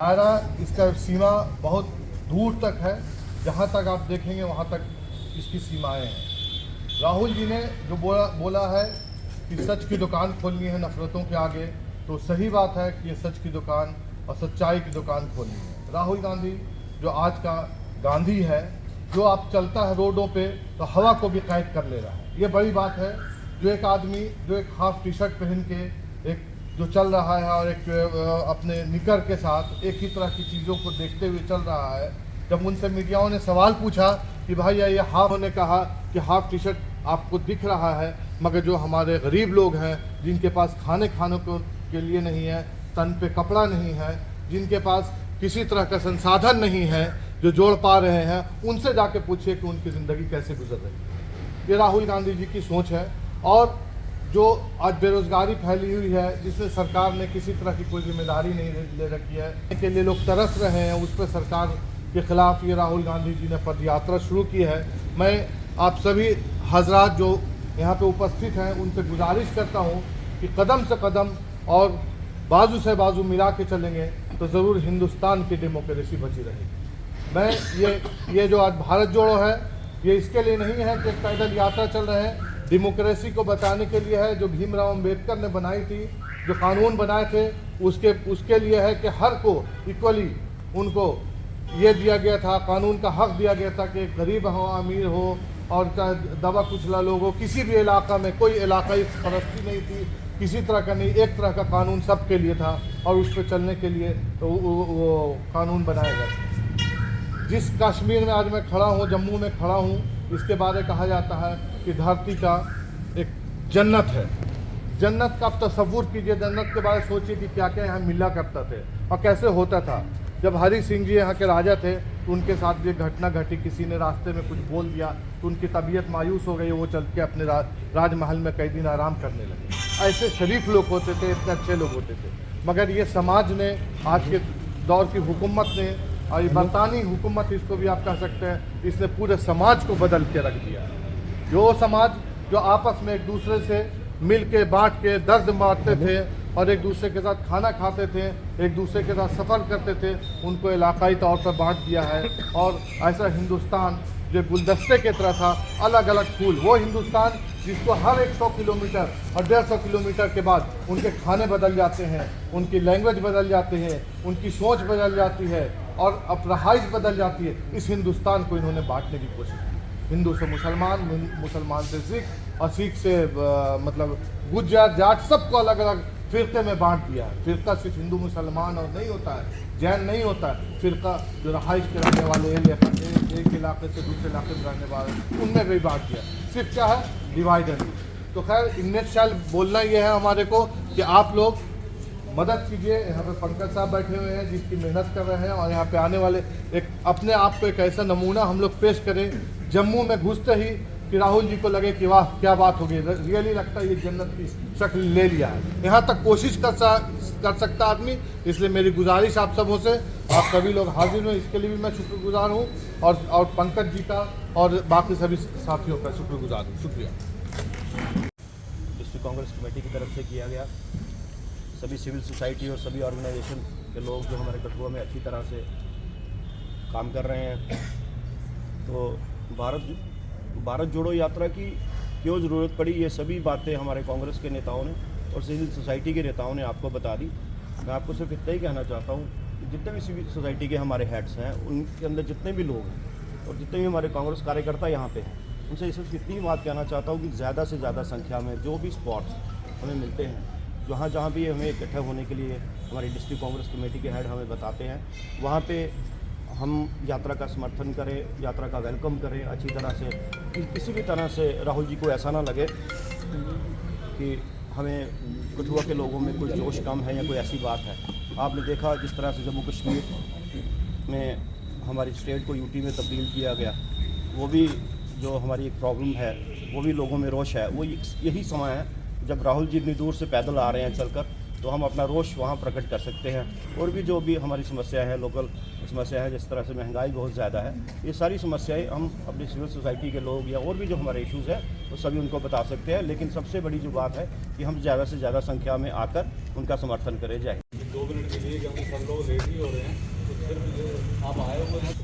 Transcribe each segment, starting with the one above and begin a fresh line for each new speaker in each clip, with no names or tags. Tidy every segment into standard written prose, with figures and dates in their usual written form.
दायरा इसका सीमा बहुत दूर तक है, जहाँ तक आप देखेंगे वहाँ तक इसकी सीमाएं हैं। राहुल जी ने जो बोला है कि सच की दुकान खोलनी है नफरतों के आगे, तो सही बात है कि ये सच की दुकान और सच्चाई की दुकान खोलनी है। राहुल गांधी जो आज का गांधी है, जो आप चलता है रोडों पे तो हवा को भी कैद कर ले रहा है। ये बड़ी बात है। जो एक आदमी जो एक हाफ टी शर्ट पहन के एक जो चल रहा है और एक अपने निकर के साथ एक ही तरह की चीज़ों को देखते हुए चल रहा है, जब उनसे मीडियाओं ने सवाल पूछा कि भाई ये हाफ, ने कहा कि हाफ टी शर्ट आपको दिख रहा है, मगर जो हमारे गरीब लोग हैं जिनके पास खाने के लिए नहीं है, तन पे कपड़ा नहीं है, जिनके पास किसी तरह का संसाधन नहीं है जो जोड़ पा रहे हैं, उनसे जाके पूछिए कि उनकी ज़िंदगी कैसे गुजर रही है। ये राहुल गांधी जी की सोच है। और जो आज बेरोजगारी फैली हुई है, जिसमें सरकार ने किसी तरह की कोई जिम्मेदारी नहीं ले रखी है, के लिए लोग तरस रहे हैं, उस पर सरकार के खिलाफ ये राहुल गांधी जी ने पदयात्रा शुरू की है। मैं आप सभी हजरात जो यहाँ पे उपस्थित हैं उनसे गुजारिश करता हूँ कि कदम से कदम और बाजू से बाजू मिला के चलेंगे तो ज़रूर हिंदुस्तान की डेमोक्रेसी बची रहेगी। मैं ये जो आज भारत जोड़ो है, ये इसके लिए नहीं है कि पैदल यात्रा चल रहे हैं, डेमोक्रेसी को बताने के लिए है। जो भीमराव अम्बेडकर ने बनाई थी, जो कानून बनाए थे, उसके लिए है कि हर को इक्वली उनको ये दिया गया था, कानून का हक दिया गया था कि गरीब हो अमीर हो और चाहे दबा कुचला लोग हो, किसी भी इलाका में कोई इलाकाई परस्ती नहीं थी, किसी तरह का नहीं, एक तरह का कानून सबके लिए था और उस पर चलने के लिए तो वो कानून बनाया गया। जिस कश्मीर में आज मैं खड़ा हूँ, जम्मू में खड़ा हूँ, इसके बारे कहा जाता है कि धरती का एक जन्नत है। जन्नत का आप तस्वुर कीजिए, जन्नत के बारे में सोचिए कि क्या क्या यहाँ मिला करता थे और कैसे होता था। जब हरि सिंह जी यहाँ के राजा थे तो उनके साथ ये घटना घटी, किसी ने रास्ते में कुछ बोल दिया तो उनकी तबीयत मायूस हो गई, वो चल के अपने राजमहल में कई दिन आराम करने लगे। ऐसे शरीफ लोग होते थे, इतने अच्छे लोग होते थे। मगर ये समाज ने, आज के दौर की हुकूमत ने, और ये बरतानी हुकूमत इसको भी आप कह सकते हैं, इसने पूरे समाज को बदल के रख दिया। जो समाज जो आपस में एक दूसरे से मिल के बाँट के दर्द बांटते थे और एक दूसरे के साथ खाना खाते थे, एक दूसरे के साथ सफ़र करते थे, उनको इलाकाई तौर पर बांट दिया है। और ऐसा हिंदुस्तान जो गुलदस्ते की तरह था, अलग अलग फूल, वो हिंदुस्तान जिसको हर 100 किलोमीटर और 150 किलोमीटर के बाद उनके खाने बदल जाते हैं, उनकी लैंग्वेज बदल जाती है, उनकी सोच बदल जाती है और अपराइज बदल जाती है, इस हिंदुस्तान को इन्होंने बांटने की कोशिश की। हिंदू से मुसलमान, मुसलमान से सिख और सिख से मतलब गुज्जर जाट, सबको अलग अलग फ़िरक़े में बांट दिया है। फ़िरक़ा सिर्फ हिंदू मुसलमान और नहीं होता है, जैन नहीं होता है। फ़िरक़ा जो रहाइश के रहने वाले एक इलाके से दूसरे इलाके में रहने वाले, उनमें भी बांट दिया। सिर्फ क्या है, डिवाइड एंड रूल। तो खैर इनमें शायद बोलना ये है हमारे को कि आप लोग मदद कीजिए। यहाँ पे पंकज साहब बैठे हुए हैं जिसकी मेहनत कर रहे हैं, और यहाँ पे आने वाले एक अपने आप को एक ऐसा नमूना हम लोग पेश करें जम्मू में घुसते ही कि राहुल जी को लगे कि वाह क्या बात हो गई, रियली लगता है ये जन्नत की शक्ल ले लिया है। यहाँ तक कोशिश कर सकता आदमी। इसलिए मेरी गुजारिश आप सबों से, आप सभी लोग हाजिर हुए, इसके लिए भी मैं शुक्रगुजार हूँ, और पंकज जी का और बाकी सभी साथियों का शुक्रगुजार हूँ। शुक्रिया।
डिस्ट्रिक्ट कांग्रेस कमेटी की तरफ से किया गया, सभी सिविल सोसाइटी और सभी ऑर्गेनाइजेशन के लोग जो हमारे कठुआ में अच्छी तरह से काम कर रहे हैं। तो भारत जोड़ो यात्रा की क्यों ज़रूरत पड़ी, ये सभी बातें हमारे कांग्रेस के नेताओं ने और सिविल सोसाइटी के नेताओं ने आपको बता दी। मैं आपको सिर्फ इतना ही कहना चाहता हूँ कि जितने भी सिविल सोसाइटी के हमारे हेड्स हैं, उनके अंदर जितने भी लोग हैं और जितने भी हमारे कांग्रेस कार्यकर्ता यहाँ पे हैं, उनसे सिर्फ इतनी बात कहना चाहता हूँ कि ज़्यादा से ज़्यादा संख्या में जो भी स्पॉट्स हमें मिलते हैं, जहाँ भी हमें इकट्ठा होने के लिए हमारी डिस्ट्रिक्ट कांग्रेस कमेटी के हेड हमें बताते हैं, वहाँ पे हम यात्रा का समर्थन करें, यात्रा का वेलकम करें अच्छी तरह से। किसी भी तरह से राहुल जी को ऐसा ना लगे कि हमें कठुआ के लोगों में कोई जोश कम है या कोई ऐसी बात है। आपने देखा जिस तरह से जम्मू कश्मीर में हमारी स्टेट को यूटी में तब्दील किया गया, वो भी जो हमारी एक प्रॉब्लम है, वो भी लोगों में रोष है। वो यही समय है जब राहुल जी इतनी दूर से पैदल आ रहे हैं चलकर, तो हम अपना रोष वहाँ प्रकट कर सकते हैं। और भी जो भी हमारी समस्या है, लोकल समस्या है, जिस तरह से महंगाई बहुत ज़्यादा है, ये सारी समस्याएं हम अपनी सिविल सोसाइटी के लोग या और भी जो हमारे इश्यूज़ हैं वो सभी उनको बता सकते हैं। लेकिन सबसे बड़ी जो बात है कि हम ज़्यादा से ज़्यादा संख्या में आकर उनका समर्थन करें। जाए
2 मिनट के लिए क्योंकि सब लोग लेट ही हो रहे हैं, तो सिर्फ आप आए हुए हैं।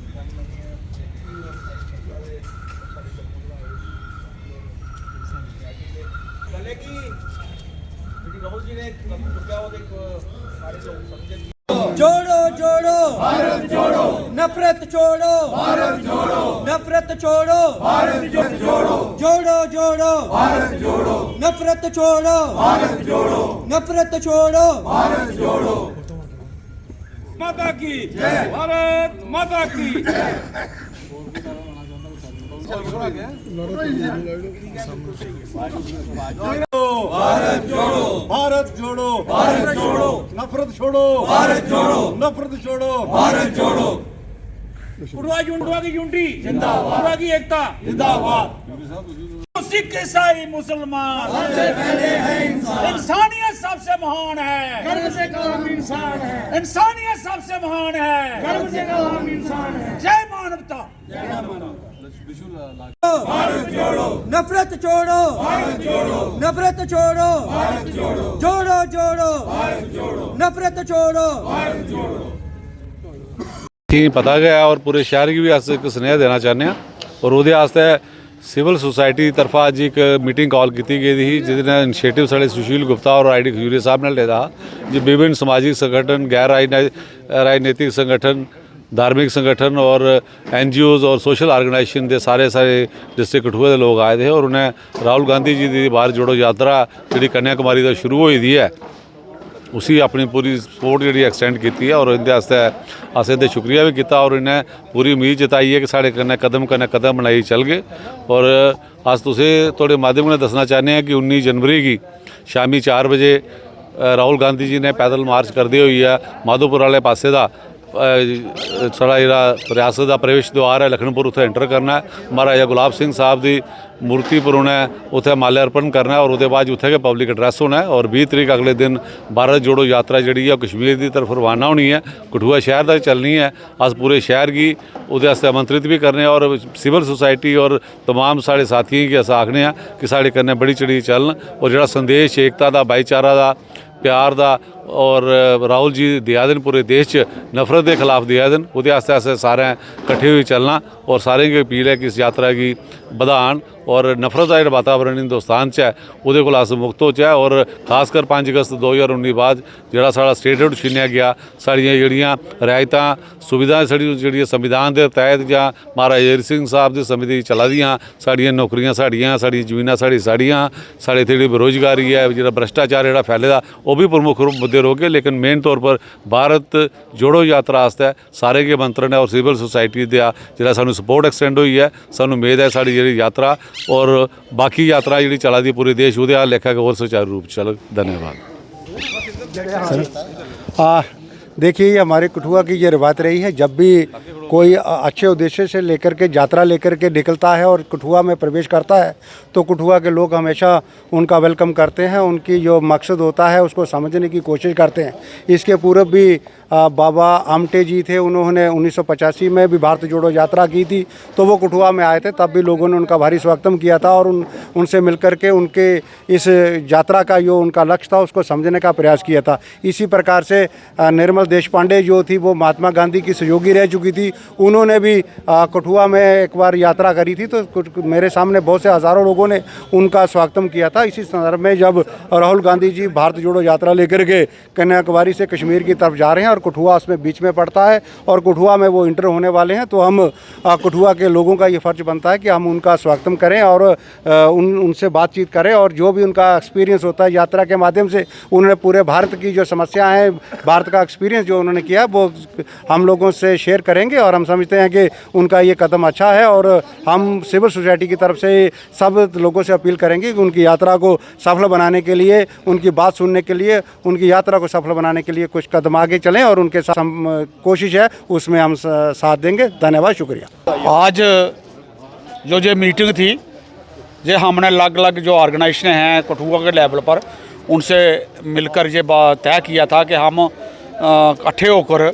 राहुल जी ने क्या वो सारे लोग समझे।
जोड़ो जोड़ो भारत जोड़ो, नफरत छोड़ो भारत जोड़ो, नफरत छोड़ो भारत जोड़ो, जोड़ो जोड़ो भारत जोड़ो, नफरत छोड़ो भारत जोड़ो, नफरत छोड़ो भारत जोड़ो।
माता की जय, भारत माता की
भारत जोड़ो
भारत जोड़ो,
भारत जोड़ो,
नफरत छोड़ो,
भारत जोड़ो,
नफरत छोड़ो,
भारत जोड़ो।
उड़वा की यूनिटी जिंदाबाद, उड़वा की एकता
जिंदाबाद।
सिख ईसाई मुसलमान
सबसे पहले है इंसान,
इंसानियत सबसे महान है,
गर्व से कहो हम इंसान है,
इंसानियत सबसे महान है,
गर्व से कहो हम इंसान है।
जय मानवता।
भारत जोड़ो, नफरत छोड़ो भारत जोड़ो, नफरत छोड़ो भारत जोड़ो, जोड़ो जोड़ो भारत जोड़ो, नफरत छोड़ो भारत जोड़ो।
पता गया और पूरे शहर की भी अस एक स्नेह देना चाहते हैं और वो सिविल सोसाइटी की तरफा अज एक मीटिंग कॉल की गई थी जिसने इनिशिएटिव साढ़े सुशील गुप्ता और आई डी खजूरिया साहब ने लिया जो विभिन्न समाजिक संगठन, गैर राजनीतिक संगठन, धार्मिक संगठन और NGOs और सोशल ऑर्गेनाइजेशन के सारे डिस्ट्रिक्ट कठुआ के लोग आए थे और उन्हें राहुल गांधी जी की भारत जोड़ो यात्रा जी कन्याकुमारी तो शुरू हुई दी है उसी अपनी पूरी सपोर्ट जी एक्सटेंड की है और इनके अस इनका शुक्रिया भी किया और इन्हें पूरी उम्मीद जताई है कि साढ़े कन्नै कदम बनाई चल गए। और अस थोड़े माध्यम ने दसना चाहते हैं कि 19 जनवरी की शामी 4 बजे राहुल गांधी जी ने पैदल मार्च करते हुए माधोपुर वाले पासे का साढ़ा जो रियासत का प्रवेश द्वार है लखनपुर उत्थे एंटर करना है, महाराजा गुलाब सिंह साहब की मूर्ति पर उन्हें उत्थे माल्यार्पण करना है और उसके बाद उत्थे के पब्लिक एड्रैस होना है और 20 तरीक अगले दिन भारत जोड़ो यात्रा जी कश्मीर की तरफ रवाना होनी है, कठुआ शहर तक चलनी है। अस पूरे शहर की उसदे आमंत्रित भी करने और सिविल सोसाइटी और तमाम साढ़े साथियों की अस आखने कि साढ़े कन्नै बड़ी चढ़ी चलन और जो संदेश एकता का भाईचारा का प्यार का और राहुल जी दिया दिन पूरे देश नफरत के खिलाफ दिया दिन वो सारे कट्ठे हुए चलना और सारे की अपील है कि इस यात्रा की बधान और नफरत का जो वातावरण हिंदुस्तान है वो को अस मुक्त हो जाए और खासकर 5 अगस्त 2019 बाद जो साढ़ा स्टेटहुड छीनिया गया साड़ियाँ जड़ियाँ रियायतां सुविधाएं साड़ी जी संविधान के तहत या महाराजा हरि सिंह साहब की समिति चला दियाँ साड़ियाँ नौकरियां साड़ी जमीनां साड़ियाँ साढ़े इतने जी बेरोजगारी है जो भ्रष्टाचार जो फैले दा वो भी प्रमुख मुद्दे रोके लेकिन मेन तौर पर भारत जोड़ो यात्रा आस्ते सारे के मंत्रण है और सिविल सोसाइटी का जो सानू सपोर्ट एक्सटेंड हुई है सानू उम्मीद है साड़ी जी यात्रा और बाकी यात्रा जी चला दी पूरे देश वो लेखा के और सुचारू रूप चल। धन्यवाद।
देखिए ये हमारे कठुआ की ये रिवायत रही है, जब भी कोई अच्छे उद्देश्य से लेकर के यात्रा लेकर के निकलता है और कठुआ में प्रवेश करता है तो कठुआ के लोग हमेशा उनका वेलकम करते हैं, उनकी जो मकसद होता है उसको समझने की कोशिश करते हैं। इसके पूर्व भी बाबा आमटे जी थे, उन्होंने 1985 में भी भारत जोड़ो यात्रा की थी तो वो कठुआ में आए थे, तब भी लोगों ने उनका भारी स्वागतम किया था और उनसे मिलकर के उनके इस यात्रा का जो उनका लक्ष्य था उसको समझने का प्रयास किया था। इसी प्रकार से निर्मल देशपांडे जो थी वो महात्मा गांधी की सहयोगी रह चुकी थी, उन्होंने भी कठुआ में एक बार यात्रा करी थी तो मेरे सामने बहुत से हज़ारों लोगों ने उनका स्वागतम किया था। इसी संदर्भ में जब राहुल गांधी जी भारत जोड़ो यात्रा लेकर के कन्याकुमारी से कश्मीर की तरफ जा रहे हैं और कठुआ उसमें बीच में पड़ता है और कठुआ में वो इंटर होने वाले हैं तो हम कठुआ के लोगों का ये फ़र्ज़ बनता है कि हम उनका स्वागतम करें और उनसे बातचीत करें और जो भी उनका एक्सपीरियंस होता है यात्रा के माध्यम से उन्होंने पूरे भारत की जो समस्या है, भारत का एक्सपीरियंस जो उन्होंने किया वो हम लोगों से शेयर करेंगे और हम समझते हैं कि उनका ये कदम अच्छा है और हम सिविल सोसाइटी की तरफ से सब लोगों से अपील करेंगे कि उनकी यात्रा को सफल बनाने के लिए, उनकी बात सुनने के लिए, उनकी यात्रा को सफल बनाने के लिए कुछ कदम आगे चलें और उनके साथ कोशिश है उसमें हम साथ देंगे। धन्यवाद, शुक्रिया।
आज जो ये मीटिंग थी ये हमने अलग अलग जो ऑर्गेनाइजेशन हैं कठुआ के लेवल पर उनसे मिलकर ये बात तय किया था कि हम इकट्ठे होकर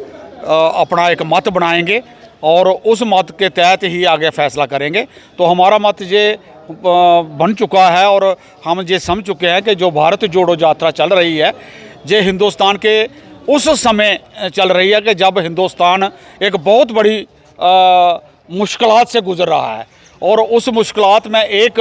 अपना एक मत बनाएंगे और उस मत के तहत ही आगे फैसला करेंगे। तो हमारा मत ये बन चुका है और हम ये समझ चुके हैं कि जो भारत जोड़ो यात्रा चल रही है ये हिंदुस्तान के उस समय चल रही है कि जब हिंदुस्तान एक बहुत बड़ी मुश्किलात से गुजर रहा है, और उस मुश्किलात में एक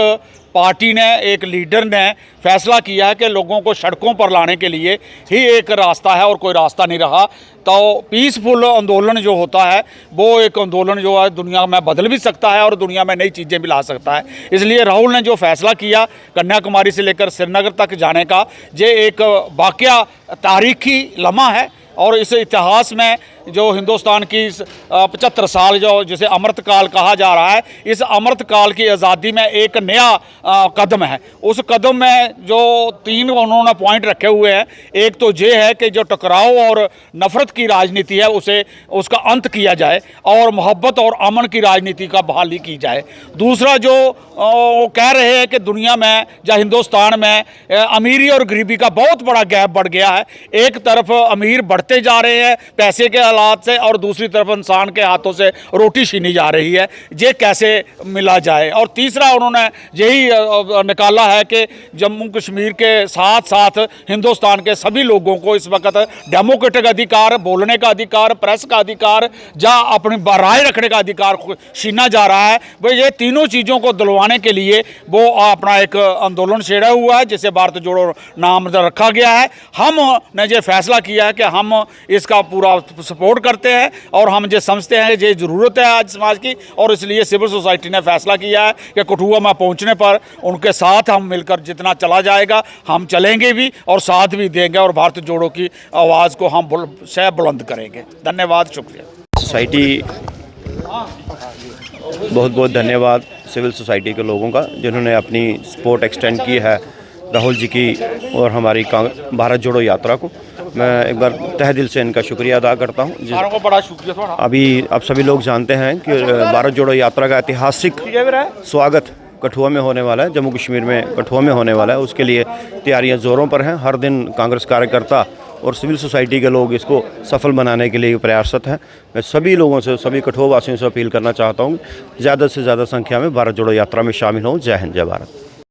पार्टी ने, एक लीडर ने फैसला किया है कि लोगों को सड़कों पर लाने के लिए ही एक रास्ता है और कोई रास्ता नहीं रहा। तो पीसफुल आंदोलन जो होता है वो एक आंदोलन जो है दुनिया में बदल भी सकता है और दुनिया में नई चीज़ें भी ला सकता है। इसलिए राहुल ने जो फैसला किया कन्याकुमारी से लेकर श्रीनगर तक जाने का, ये एक वाकया तारीखी लम्हा है, और इस इतिहास में जो हिंदुस्तान की 75 साल जो जिसे अमृत काल कहा जा रहा है, इस अमृत काल की आज़ादी में एक नया कदम है। उस कदम में जो 3 उन्होंने पॉइंट रखे हुए हैं, एक तो ये है कि जो टकराव और नफ़रत की राजनीति है उसका अंत किया जाए और मोहब्बत और अमन की राजनीति का बहाली की जाए। दूसरा जो वो कह रहे हैं कि दुनिया में या हिंदुस्तान में अमीरी और गरीबी का बहुत बड़ा गैप बढ़ गया है। एक तरफ अमीर बढ़ते जा रहे हैं पैसे के हालात से, और दूसरी तरफ इंसान के हाथों से रोटी छीनी जा रही है, ये कैसे मिला जाए। और तीसरा उन्होंने यही निकाला है कि जम्मू कश्मीर के साथ साथ हिंदुस्तान के सभी लोगों को इस वक्त डेमोक्रेटिक अधिकार, बोलने का अधिकार, प्रेस का अधिकार या अपनी राय रखने का अधिकार छीना जा रहा है। भाई ये तीनों चीज़ों को दिलवाने के लिए वो अपना एक आंदोलन छेड़ा हुआ है जिसे भारत जोड़ो नाम रखा गया है। हमने ये फैसला किया है कि हम इसका पूरा सपोर्ट करते हैं और हम ये समझते हैं ये ज़रूरत है आज समाज की, और इसलिए सिविल सोसाइटी ने फैसला किया है कि कठुआ में पहुंचने पर उनके साथ हम मिलकर जितना चला जाएगा हम चलेंगे भी और साथ भी देंगे, और भारत जोड़ो की आवाज़ को हम बुलंद करेंगे। धन्यवाद, शुक्रिया।
सोसाइटी बहुत बहुत धन्यवाद सिविल सोसाइटी के लोगों का जिन्होंने अपनी सपोर्ट एक्सटेंड की है राहुल जी की और हमारी भारत जोड़ो यात्रा को। मैं एक बार तहे दिल से इनका शुक्रिया अदा करता हूँ।
बड़ा शुक्रिया।
अभी आप सभी लोग जानते हैं कि भारत जोड़ो यात्रा का ऐतिहासिक स्वागत कठुआ में होने वाला है, जम्मू कश्मीर में कठुआ में होने वाला है। उसके लिए तैयारियां ज़ोरों पर हैं। हर दिन कांग्रेस कार्यकर्ता और सिविल सोसाइटी के लोग इसको सफल बनाने के लिए प्रयासरत हैं। मैं सभी लोगों से, सभी कठुआ वासियों से अपील करना चाहता हूँ ज़्यादा से ज़्यादा संख्या में भारत जोड़ो यात्रा में शामिल हों। जय हिंद, जय भारत।